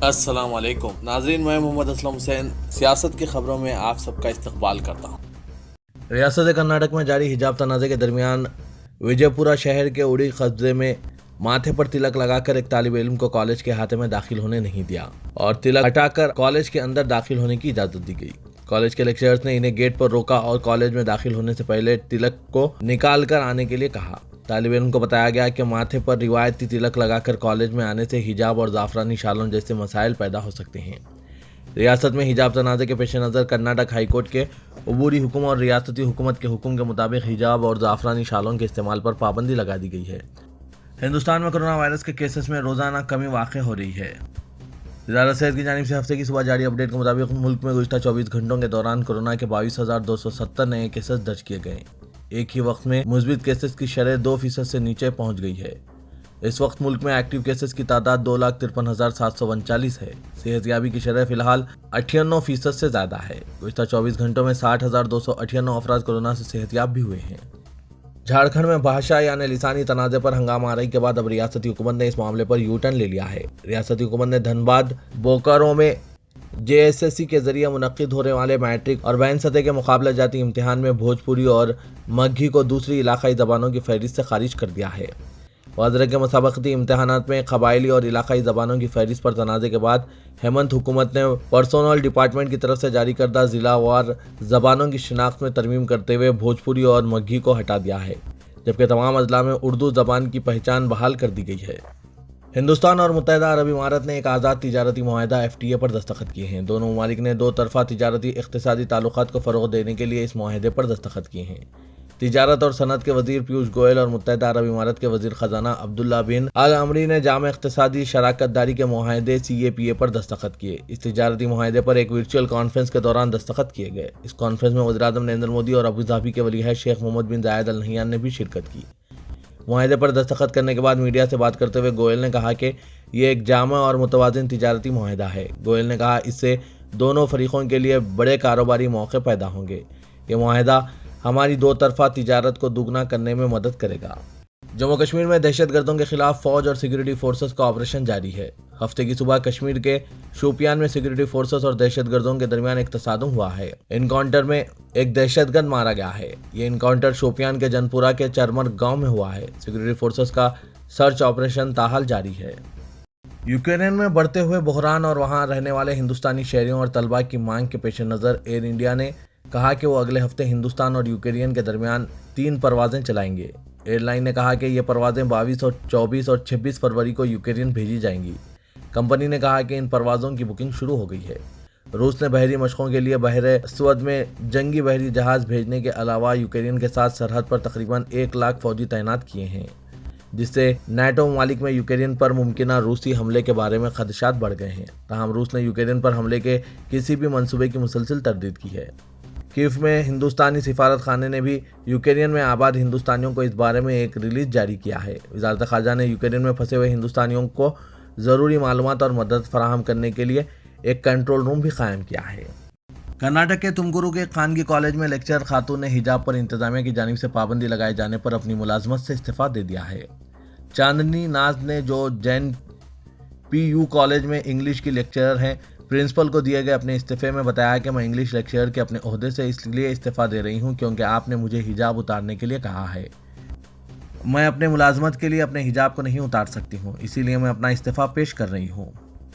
السلام علیکم ناظرین، میں محمد اسلم حسین سیاست کی خبروں میں آپ سب کا استقبال کرتا ہوں۔ ریاست کرناٹک میں جاری حجاب تنازع کے درمیان وجے پورہ شہر کے اڑی قصبے میں ماتھے پر تلک لگا کر ایک طالب علم کو کالج کے احاطے میں داخل ہونے نہیں دیا اور تلک ہٹا کر کالج کے اندر داخل ہونے کی اجازت دی گئی۔ کالج کے لیکچررز نے انہیں گیٹ پر روکا اور کالج میں داخل ہونے سے پہلے تلک کو نکال کر آنے کے لیے کہا۔ طالب علم کو بتایا گیا کہ ماتھے پر روایتی تلک لگا کر کالج میں آنے سے حجاب اور زعفرانی شالوں جیسے مسائل پیدا ہو سکتے ہیں۔ ریاست میں حجاب تنازع کے پیش نظر کرناٹک ہائی کورٹ کے عبوری حکم اور ریاستی حکومت کے حکم کے مطابق حجاب اور زعفرانی شالوں کے استعمال پر پابندی لگا دی گئی ہے۔ ہندوستان میں کرونا وائرس کے کیسز میں روزانہ کمی واقع ہو رہی ہے۔ وزارت صحت کی جانب سے ہفتے کی صبح جاری اپڈیٹ کے مطابق ملک میں گزشتہ 24 گھنٹوں کے دوران کورونا کے 22,270 نئے کیسز درج کیے گئے۔ ایک ہی وقت میں مثبت کیسز کی شرح 2% سے نیچے پہنچ گئی ہے۔ اس وقت ملک میں ایکٹیو کیسز کی تعداد 2,53,739 ہے۔ صحت یابی کی شرح فی الحال 98% سے زیادہ ہے۔ گزشتہ 24 گھنٹوں میں 60,298 افراد کورونا سے صحت یاب بھی ہوئے ہیں۔ جھارکھنڈ میں بھاشا یعنی لسانی تنازع پر ہنگامہ آرائی کے بعد اب ریاستی حکومت نے اس معاملے پر یو ٹرن لے لیا ہے۔ ریاستی حکومت نے دھنباد بوکارو میں JSSC کے ذریعے منعقد ہونے والے میٹرک اور بین سطح کے مقابلہ جاتی امتحان میں بھوجپوری اور مگھی کو دوسری علاقائی زبانوں کی فہرست سے خارج کر دیا ہے۔ وزارت کے مسابقتی امتحانات میں قبائلی اور علاقائی زبانوں کی فہرست پر تنازع کے بعد ہیمنت حکومت نے پرسونل ڈپارٹمنٹ کی طرف سے جاری کردہ ضلع وار زبانوں کی شناخت میں ترمیم کرتے ہوئے بھوجپوری اور مگھی کو ہٹا دیا ہے، جبکہ تمام اضلاع میں اردو زبان کی پہچان بحال کر دی گئی ہے۔ ہندوستان اور متحدہ عرب امارات نے ایک آزاد تجارتی معاہدہ FTA پر دستخط کیے ہیں۔ دونوں ممالک نے دو طرفہ تجارتی اقتصادی تعلقات کو فروغ دینے کے لیے اس معاہدے پر دستخط کیے ہیں۔ تجارت اور صنعت کے وزیر پیوش گوئل اور متحدہ عرب امارات کے وزیر خزانہ عبداللہ بن العمری نے جامع اقتصادی شراکت داری کے معاہدے CAPA پر دستخط کیے۔ اس تجارتی معاہدے پر ایک ورچوئل کانفرنس کے دوران دستخط کیے گئے۔ اس کانفرنس میں وزیراعظم نریندر مودی اور ابوظہبی کے ولی عہد شیخ محمد بن زاید ال نہیان نے بھی شرکت کی۔ معاہدے پر دستخط کرنے کے بعد میڈیا سے بات کرتے ہوئے گوئل نے کہا کہ یہ ایک جامع اور متوازن تجارتی معاہدہ ہے۔ گوئل نے کہا اس سے دونوں فریقوں کے لیے بڑے کاروباری مواقع پیدا ہوں گے۔ یہ معاہدہ ہماری دو طرفہ تجارت کو دوگنا کرنے میں مدد کرے گا۔ جموں کشمیر میں دہشت گردوں کے خلاف فوج اور سیکورٹی فورسز کا آپریشن جاری ہے۔ ہفتے کی صبح کشمیر کے شوپیان میں سیکورٹی فورسز اور دہشت گردوں کے درمیان ایک تصادم ہوا ہے۔ انکاؤنٹر میں ایک دہشت گرد مارا گیا ہے۔ یہ انکاؤنٹر شوپیان کے جنپورہ کے چرمر گاؤں میں ہوا ہے۔ سیکورٹی فورسز کا سرچ آپریشن تاحال جاری ہے۔ یوکرین میں بڑھتے ہوئے بحران اور وہاں رہنے والے ہندوستانی شہریوں اور طلباء کی مانگ کے پیش نظر ایئر انڈیا نے کہا کہ وہ اگلے ہفتے ہندوستان اور یوکرین کے درمیان 3 پروازیں چلائیں گے۔ ایئر لائن نے کہا کہ یہ پروازیں 22 اور 24 اور 26 فروری کو یوکرین بھیجی جائیں گی۔ کمپنی نے کہا کہ ان پروازوں کی بکنگ شروع ہو گئی ہے۔ روس نے بحری مشقوں کے لیے بحر اسود میں جنگی بحری جہاز بھیجنے کے علاوہ یوکرین کے ساتھ سرحد پر تقریباً 1 لاکھ فوجی تعینات کیے ہیں، جس سے نیٹو ممالک میں یوکرین پر ممکنہ روسی حملے کے بارے میں خدشات بڑھ گئے ہیں۔ تاہم روس نے یوکرین پر حملے کے کسی بھی منصوبے کی مسلسل تردید کی ہے۔ کیف میں ہندوستانی سفارت خانے نے بھی یوکرین میں آباد ہندوستانیوں کو اس بارے میں ایک ریلیز جاری کیا ہے۔ وزارت خارجہ نے یوکرین میں پھنسے ہوئے ہندوستانیوں کو ضروری معلومات اور مدد فراہم کرنے کے لیے ایک کنٹرول روم بھی قائم کیا ہے۔ کرناٹک کے تمکورو کے خانگی کالج میں لیکچرر خاتون نے حجاب پر انتظامیہ کی جانب سے پابندی لگائے جانے پر اپنی ملازمت سے استعفیٰ دے دیا ہے۔ چاندنی ناز نے جو جین PU کالج میں انگلش کی لیکچرر ہیں، پرنسپل کو دیے گئے اپنے استعفے میں بتایا کہ میں انگلش لیکچرر کے اپنے عہدے سے اس لیے استعفیٰ دے رہی ہوں کیونکہ آپ نے مجھے حجاب اتارنے کے لیے کہا ہے۔ میں اپنے ملازمت کے لیے اپنے حجاب کو نہیں اتار سکتی ہوں، اسی لیے میں اپنا استعفیٰ پیش کر رہی ہوں۔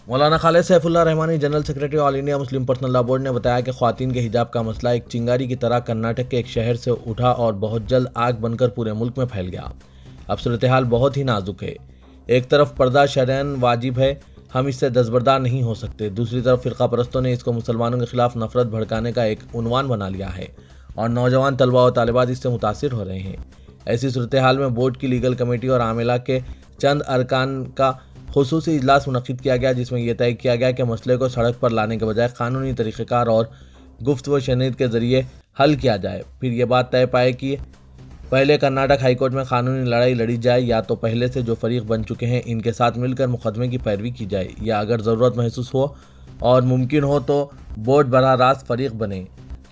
Maulana Khalid Saifullah Rahmani general secretary all India Muslim personal law board نے بتایا کہ خواتین کے حجاب کا مسئلہ ایک چنگاری کی طرح کرناٹک کے ایک شہر سے اٹھا اور بہت جلد آگ بن کر پورے ملک میں پھیل گیا۔ اب صورتحال بہت ہی نازک ہے۔ ایک طرف پردہ شرعاً واجب ہے، ہم اس سے دستبردار نہیں ہو سکتے، دوسری طرف فرقہ پرستوں نے اس کو مسلمانوں کے خلاف نفرت بھڑکانے کا ایک عنوان بنا لیا ہے اور نوجوان طلباء و طالبات اس سے متاثر ہو رہے ہیں۔ ایسی صورتحال میں بورڈ کی لیگل کمیٹی اور عاملہ کے چند ارکان کا خصوصی اجلاس منعقد کیا گیا، جس میں یہ طے کیا گیا کہ مسئلے کو سڑک پر لانے کے بجائے قانونی طریقہ کار اور گفت و شنید کے ذریعے حل کیا جائے۔ پھر یہ بات طے پائے کہ پہلے کرناٹک ہائی کورٹ میں قانونی لڑائی لڑی جائے یا تو پہلے سے جو فریق بن چکے ہیں ان کے ساتھ مل کر مقدمے کی پیروی کی جائے، یا اگر ضرورت محسوس ہو اور ممکن ہو تو بورڈ براہ راست فریق بنے۔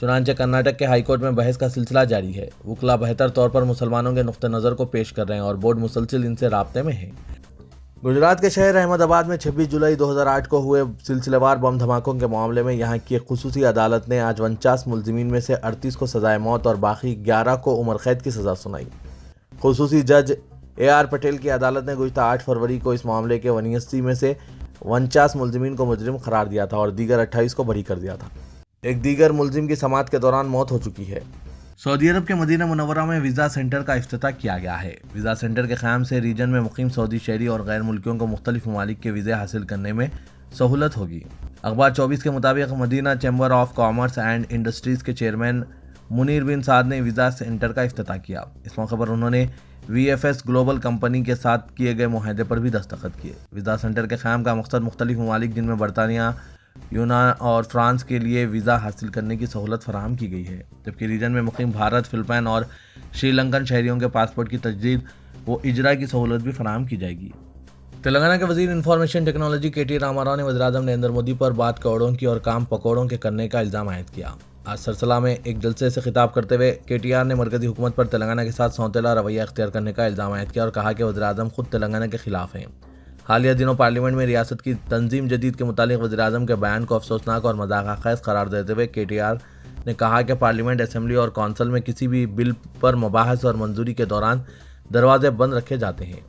چنانچہ کرناٹک کے ہائی کورٹ میں بحث کا سلسلہ جاری ہے۔ وکلاء بہتر طور پر مسلمانوں کے نقطہ نظر کو پیش کر رہے ہیں اور بورڈ مسلسل ان سے رابطے میں ہے۔ गुजरात के शहर अहमदाबाद में 26 जुलाई 2008 को हुए सिलसिलेवार बम धमाकों के मामले में यहाँ की एक खुसूसी अदालत ने आज 49 मुलजिमीन में से 38 को सजाए मौत और बाकी 11 को उम्र कैद की सज़ा सुनाई। खुसूसी जज AR पटेल की अदालत ने गुज़श्ता 8 फरवरी को इस मामले के 89 में से 49 मुलजिमीन को मुजरिम करार दिया था और दीगर 28 को बरी कर दिया था। एक दीगर मुलजिम की समाअत के दौरान मौत हो चुकी है। सऊदी अरब के मदीना मुनव्वरा में वीज़ा सेंटर का इफ्तिताह किया गया है। वीज़ा सेंटर के क़याम से रीजन में मुकीम सऊदी शहरी और गैर मुल्कियों को मुख्तलिफ ममालिक के वीज़े हासिल करने में सहूलत होगी। अखबार 24 के मुताबिक Medina chamber of commerce and industries के चेयरमैन मुनीर बिन साद ने वीज़ा सेंटर का इफ्तिताह किया। इस मौके पर उन्होंने VFS ग्लोबल कंपनी के साथ किए गए मुआहदे पर भी दस्तखत किए। वीज़ा सेंटर के क़याम का मकसद मुख्तलिफ ममालिक जिनमें बरतानिया, यूनान और फ्रांस के लिए वीज़ा हासिल करने की सहूलत फराहम की गई है, जबकि रीजन में मुकीम भारत, फिलिपाइन और श्रीलंकन शहरियों के पासपोर्ट की तजदीद व इजरा की सहूलत भी फराहम की जाएगी। तेलंगाना के वज़ीर इंफॉर्मेशन टेक्नोलॉजी KT रामाराव ने वज़ीर-ए-आज़म नरेंद्र मोदी पर बात करोड़ों की और काम पकौड़ों के करने का इल्ज़ाम आयद किया। आज सरसला में एक जलसे से खिताब करते हुए KTR ने मरकज़ी हुकूमत पर तेलंगाना के साथ सौतेला रवैया इख्तियार करने का इल्ज़ाम आयद किया और कहा कि वज़ीर-ए-आज़म खुद तेलंगाना के खिलाफ हैं। हालिया दिनों पार्लियामेंट में रियासत की तंजीम जदीद के मुतालिक वज़ीर-ए-आज़म के बयान को अफसोसनाक और मज़ाक़-ए-ख़ैज़ करार देते हुए KTR ने कहा कि पार्लियामेंट, असेंबली और कौंसल में किसी भी बिल पर मुबाहस और मंजूरी के दौरान दरवाजे बंद रखे जाते हैं।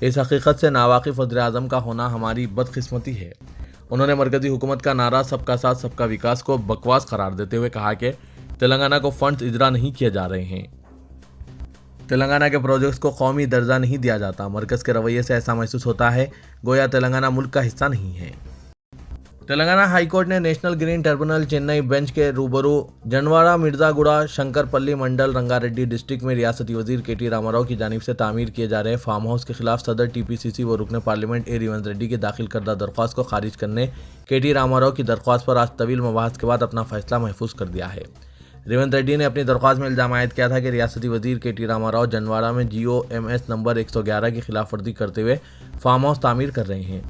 इस हकीकत से नावाकिफ़ वज़ीर-ए-आज़म का होना हमारी बदकिस्मती है। उन्होंने मरकज़ी हुकूमत का नारा सबका साथ सबका विकास को बकवास करार देते हुए कहा कि तेलंगाना को फंड्स इजरा नहीं किए जा रहे हैं, तेलंगाना के प्रोजेक्ट्स को कौमी दर्जा नहीं दिया जाता। मरकज़ के रवैये से ऐसा महसूस होता है गोया तेलंगाना मुल्क का हिस्सा नहीं है। तेलंगाना हाई कोर्ट ने national green tribunal Chennai bench के रूबरू जनवाड़ा, मिर्ज़ागुड़ा, शंकरपल्ली मंडल, रंगारेड्डी डिस्ट्रिक्ट में रियासती वज़ीर KT रामाराव की जानिब से तामीर किए जा रहे फार्म हाउस के खिलाफ सदर TPCC व रुकन पार्लियामेंट A रेवंत रेड्डी की दाखिल करदा दरख्वास्त को खारिज करने KT रामाराव की दरख्वास्त पर आज तवील मबाहस के बाद अपना फैसला महफूज कर दिया है। रेवंत रेड्डी ने अपनी दरख्वास्त में इल्ज़ाम आयद किया था कि रियासती वज़ीर KT रामाराव जनवाड़ा में GOMS नंबर 111 की खिलाफवर्जी करते हुए फार्म हाउस तामीर कर रहे हैं।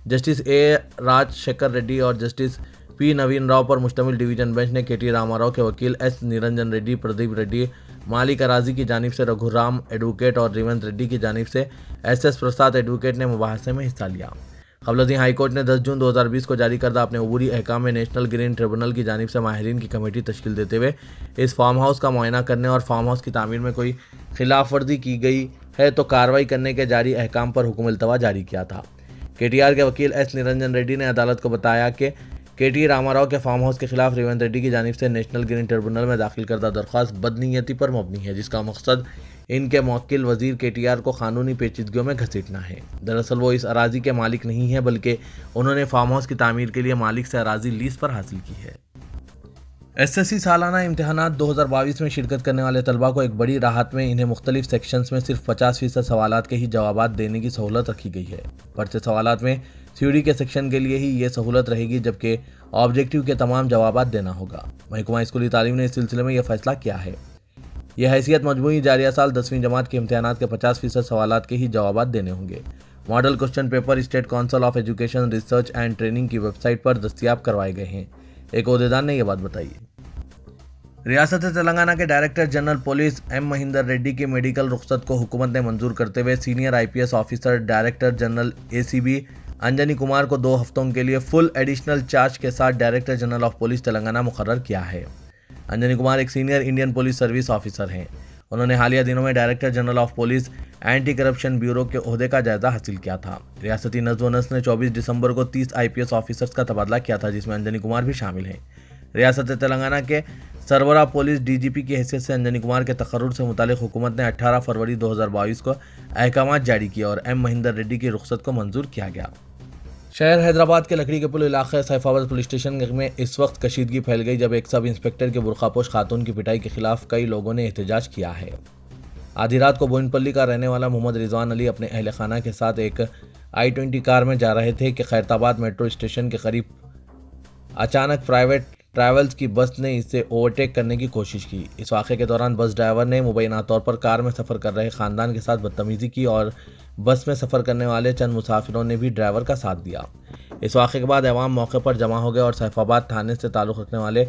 जस्टिस A राजशेखर रेड्डी और जस्टिस P नवीन राव पर मुश्तमिल डिवीज़न बेंच ने KT रामाराव के वकील S निरंजन रेड्डी, प्रदीप रेड्डी, मालिक अराजी की जानिब से रघुराम एडवोकेट और रेवंत रेड्डी की जानिब से SS प्रसाद एडवोकेट ने मुबाहसे में हिस्सा लिया। क़ब्ल हाई कोर्ट ने 10 जून 2020 को जारी करदा अपने अबूरी अहकाम में नेशनल ग्रीन ट्रिब्यूनल की जानिब से माहिरीन की कमेटी तश्कील देते हुए इस फार्म हाउस का मुआयना करने और फार्म हाउस की तामीर में कोई खिलाफ वर्जी की गई है तो कार्रवाई करने के जारी अहकाम पर हुक्म इल्तवा जारी किया था। KTR के वकील S निरंजन रेड्डी ने अदालत को बताया कि KT रामाराव के फार्म हाउस के खिलाफ रेवंत रेड्डी की जानिब से नेशनल ग्रीन ट्रिब्यूनल में दाखिल करदा दरख्वास्त बदनीयती पर मबनी है, जिसका मकसद इनके मुवक्किल वज़ीर KTR को कानूनी पेचीदगियों में घसीटना है। दरअसल वो इस अराजी के मालिक नहीं है, बल्कि उन्होंने फार्म हाउस की तामीर के लिए मालिक से अराजी लीज पर हासिल की है। SSC सालाना इम्तहानात 2022 में शिरकत करने वाले तलबा को एक बड़ी राहत में इन्हें मुख्तलिफ सेक्शंस में सिर्फ 50% सवालात के ही जवाबात देने की सहूलत रखी गई है। पर्चे सवालात में थ्योरी के सेक्शन के लिए ही ये सहूलत रहेगी, जबकि ऑब्जेक्टिव के तमाम जवाबात देना होगा। महकमा स्कूली तालीम ने इस सिलसिले में यह फैसला किया है। यह हैसियत मजमूई जारिया साल 10वीं जमात के इम्तहानात के 50% सवालात के ही जवाबात देने होंगे। Model question paper state council of education, research and training की वेबसाइट पर दस्तियाब करवाए गए हैं। एक ओहदेदार ने यह बात बताई। रियासत तेलंगाना के director general police M Mahinder Reddy की मेडिकल रुख्सत को हुकूमत ने मंजूर करते हुए senior IPS officer director general ACB Anjani Kumar को 2 हफ्तों के लिए फुल एडिशनल चार्ज के साथ director general of police Telangana मुकर्रर किया है। अंजनी कुमार एक senior Indian police service officer हैं। उन्होंने हालिया दिनों में director general of police anti corruption bureau के ओहदे का जायजा हासिल किया था। रियासती नज़्म व नस्र ने 24 दिसंबर को 30 IPS ऑफिसर्स का तबादला किया था, जिसमें अंजनी कुमार भी शामिल हैं। रियासत तेलंगाना के सरबरा पुलिस DGP की हैसियत से अंजनी कुमार के तकर्रुर से मुतालिक हुकूमत ने 18 फरवरी 2022 को अहकाम जारी किए और M महिंदर रेड्डी की रुख्सत को मंजूर किया गया। शहर हैदराबाद के लकड़ी के पुल इलाके सैफाबाद पुलिस स्टेशन में इस वक्त कशीदगी फैल गई जब एक सब इंस्पेक्टर के बुरखापोश खातून की पिटाई के खिलाफ कई लोगों ने एहतजाज किया है। आधी रात को बोइनपल्ली का रहने वाला मोहम्मद रिजवान अली अपने अहल खाना के साथ एक I-20 कार में जा रहे थे कि खैरताबाद मेट्रो स्टेशन के करीब अचानक प्राइवेट ट्रैवल्स की बस ने इसे ओवरटेक करने की कोशिश की। इस वाक़े के दौरान बस ड्राइवर ने मुबैना तौर पर कार में सफ़र कर रहे ख़ानदान के साथ बदतमीज़ी की और बस में सफ़र करने वाले चंद मुसाफिरों ने भी ड्राइवर का साथ दिया। इस वाक़े के बाद अवाम मौके पर जमा हो गए और सैफाबाद थाने से ताल्लुक़ रखने वाले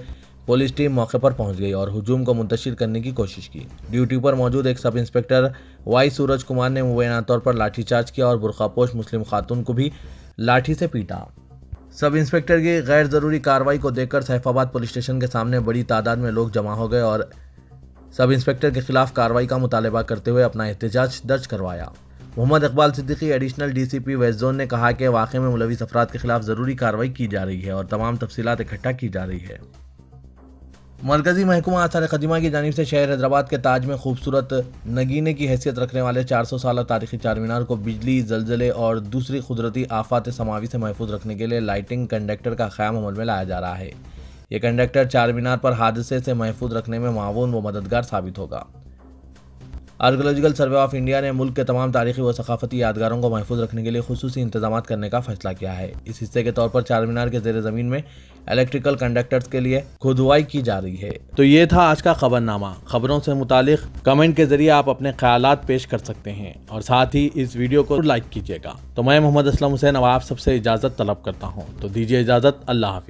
पुलिस टीम मौके पर पहुंच गई और हुजूम को मुंतशिर करने की कोशिश की। ड्यूटी पर मौजूद एक sub inspector Y Suraj Kumar ने मुबैना तौर पर लाठीचार्ज किया और बुर्खापोश मुस्लिम खातून को भी लाठी से पीटा। सब इंस्पेक्टर की गैर ज़रूरी कार्रवाई को देखकर सैफाबाद पुलिस स्टेशन के सामने बड़ी तादाद में लोग जमा हो गए और सब इंस्पेक्टर के खिलाफ कार्रवाई का मुतालबा करते हुए अपना एहतजाज दर्ज करवाया। Mohammad Iqbal Siddiqui additional DCP west zone ने कहा कि वाक़े में मुलविस अफराद के खिलाफ ज़रूरी कार्रवाई की जा रही है और तमाम तफसीलात इकट्ठा की जा रही है। मरकज़ी महकमा आसार क़दीमा की जानिब से शहर हैदराबाद के ताज में खूबसूरत नगीने की हैसियत रखने वाले 400 साल तारीखी चार मीनार को बिजली, ज़लज़ले और दूसरी कुदरती आफात समावी से महफूज रखने के लिए लाइटिंग कंडक्टर का क़याम अमल में लाया जा रहा है। ये कंडक्टर चार मीनार पर हादसे से महफूज रखने में मावून व मददगार साबित होगा। आर्कियोलॉजिकल सर्वे ऑफ इंडिया ने मुल्क के तमाम तारीखी व सकाफती यादगारों को महफूज रखने के लिए खुसूसी इंतजाम करने का फैसला किया है। इस हिस्से के तौर पर चार मीनार के ज़ेर ज़मीन में इलेक्ट्रिकल कंडक्टर्स के लिए खुदवाई की जा रही है। तो ये था आज का खबरनामा। खबरों से मुतालिक कमेंट के जरिए आप अपने ख्यालात पेश कर सकते हैं और साथ ही इस वीडियो को लाइक कीजिएगा। तो मैं मोहम्मद असलम हुसैन अब आप सबसे इजाज़त तलब करता हूँ। तो दीजिए इजाज़त। अल्लाह हाफ़िज़।